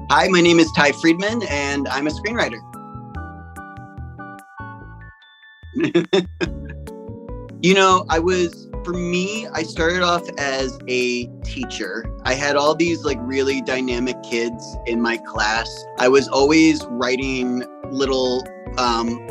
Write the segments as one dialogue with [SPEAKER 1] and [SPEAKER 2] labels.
[SPEAKER 1] Hi, my name is Ty Freedman, and I'm a screenwriter. For me, I started off as a teacher. I had all these really dynamic kids in my class. I was always writing little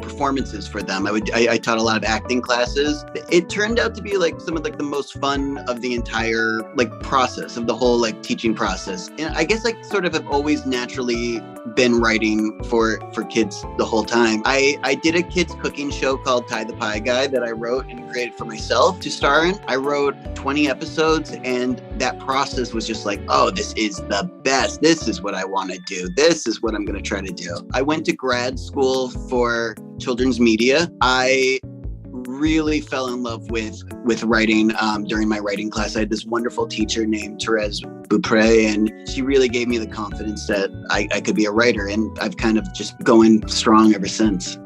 [SPEAKER 1] performances for them. I taught a lot of acting classes. It turned out to be some of the most fun of the entire process of the whole teaching process. And I guess I sort of have always naturally been writing for kids the whole time. I did a kids cooking show called Ty the Pie Guy that I wrote and created for myself to star in. I wrote 20 episodes, and that process was just oh, this is the best. This is what I want to do. This is what I'm going to try to do. I went to grad school for children's media. I really fell in love with writing during my writing class. I had this wonderful teacher named Therese Beaupre, and she really gave me the confidence that I could be a writer, and I've kind of just going strong ever since.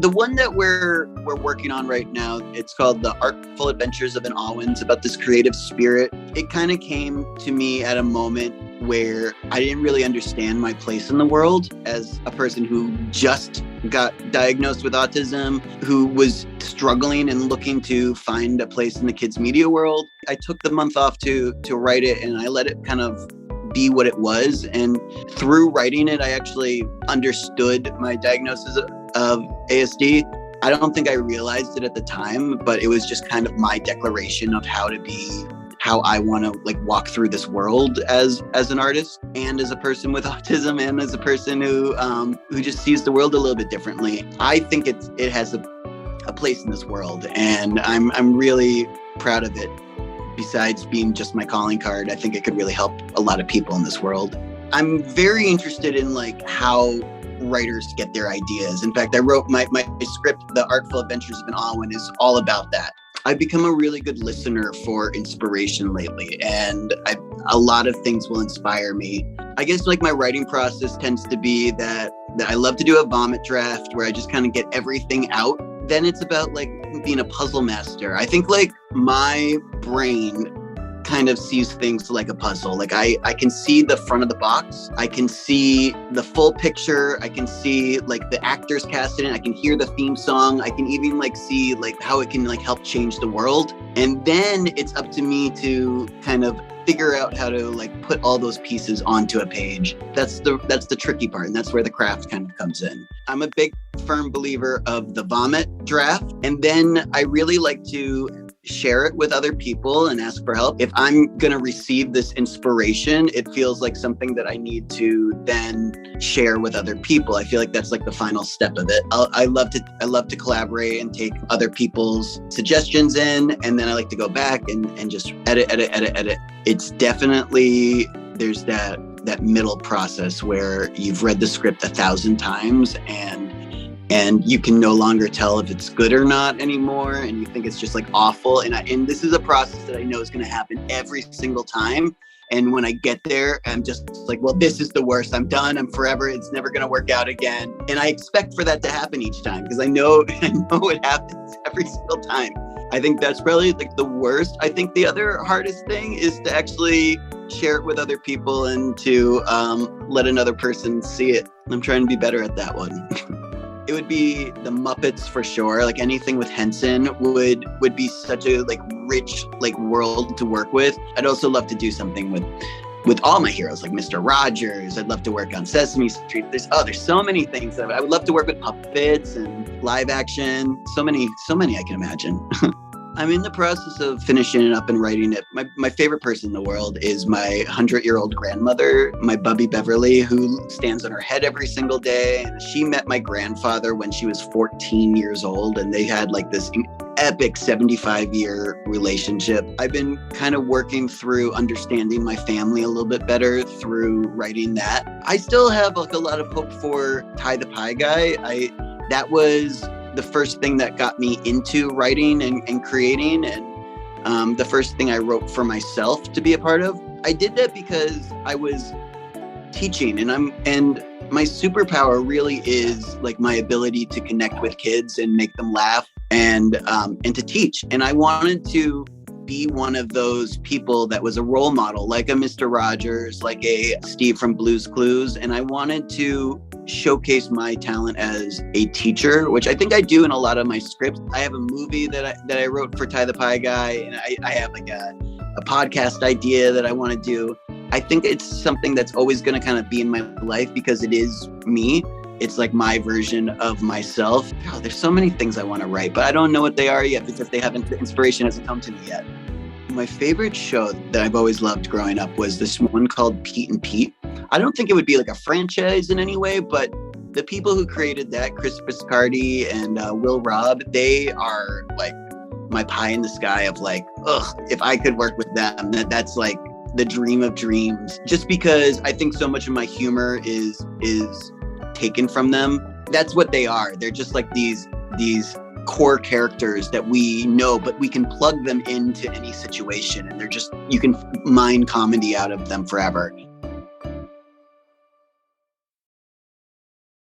[SPEAKER 1] The one that we're working on right now, it's called The Artful Adventures of an Alwyn. It's about this creative spirit. It kind of came to me at a moment where I didn't really understand my place in the world as a person who just got diagnosed with autism, who was struggling and looking to find a place in the kids media world. I took the month off to write it, and I let it kind of be what it was. And through writing it, I actually understood my diagnosis of ASD. I don't think I realized it at the time, but it was just kind of my declaration of how I want to walk through this world as an artist and as a person with autism and as a person who just sees the world a little bit differently. I think it has a place in this world, and I'm really proud of it. Besides being just my calling card, I think it could really help a lot of people in this world. I'm very interested in how writers get their ideas. In fact, I wrote my script, The Artful Adventures of an Alwyn, is all about that. I've become a really good listener for inspiration lately, and a lot of things will inspire me. I guess my writing process tends to be that I love to do a vomit draft where I just kind of get everything out. Then it's about being a puzzle master. I think my brain kind of sees things like a puzzle. I can see the front of the box. I can see the full picture. I can see the actors casted in. I can hear the theme song. I can even see how it can help change the world. And then it's up to me to kind of figure out how to put all those pieces onto a page. That's the tricky part, and that's where the craft kind of comes in. I'm a big firm believer of the vomit draft, and then I really like to share it with other people and ask for help. If I'm going to receive this inspiration, it feels like something that I need to then share with other people. I feel like that's the final step of it. I love to collaborate and take other people's suggestions in, and then I like to go back and just edit. It's definitely, there's that middle process where you've read the script 1,000 times and you can no longer tell if it's good or not anymore, and you think it's just awful. And this is a process that I know is going to happen every single time. And when I get there, I'm just well, this is the worst. I'm done. I'm forever. It's never going to work out again. And I expect for that to happen each time because I know it happens every single time. I think that's probably the worst. I think the other hardest thing is to actually share it with other people and to let another person see it. I'm trying to be better at that one. It would be the Muppets for sure. Anything with Henson would be such a rich world to work with. I'd also love to do something with all my heroes, like Mr. Rogers. I'd love to work on Sesame Street. There's so many things that I would love to work with, puppets and live action. So many I can imagine. I'm in the process of finishing it up and writing it. My favorite person in the world is my 100-year-old grandmother, my Bubby Beverly, who stands on her head every single day. And she met my grandfather when she was 14 years old, and they had this epic 75-year relationship. I've been kind of working through understanding my family a little bit better through writing that. I still have a lot of hope for Ty the Pie Guy. That was the first thing that got me into writing and creating, and the first thing I wrote for myself to be a part of. I did that because I was teaching, and my superpower really is my ability to connect with kids and make them laugh and to teach. And I wanted to be one of those people that was a role model, like a Mr. Rogers, like a Steve from Blue's Clues. And I wanted to showcase my talent as a teacher, which I think I do in a lot of my scripts. I have a movie that I wrote for Ty the Pie Guy, and I have like a podcast idea that I want to do. I think it's something that's always going to kind of be in my life because it is me. It's like my version of myself. Oh, there's so many things I want to write, but I don't know what they are yet because the inspiration hasn't come to me yet. My favorite show that I've always loved growing up was this one called Pete and Pete. I don't think it would be like a franchise in any way, but the people who created that, Chris Biscardi and Will Robb, they are like my pie in the sky of like, if I could work with them, that's like the dream of dreams. Just because I think so much of my humor is taken from them. That's what they are. They're just like these core characters that we know, but we can plug them into any situation, and they're just, you can mine comedy out of them forever.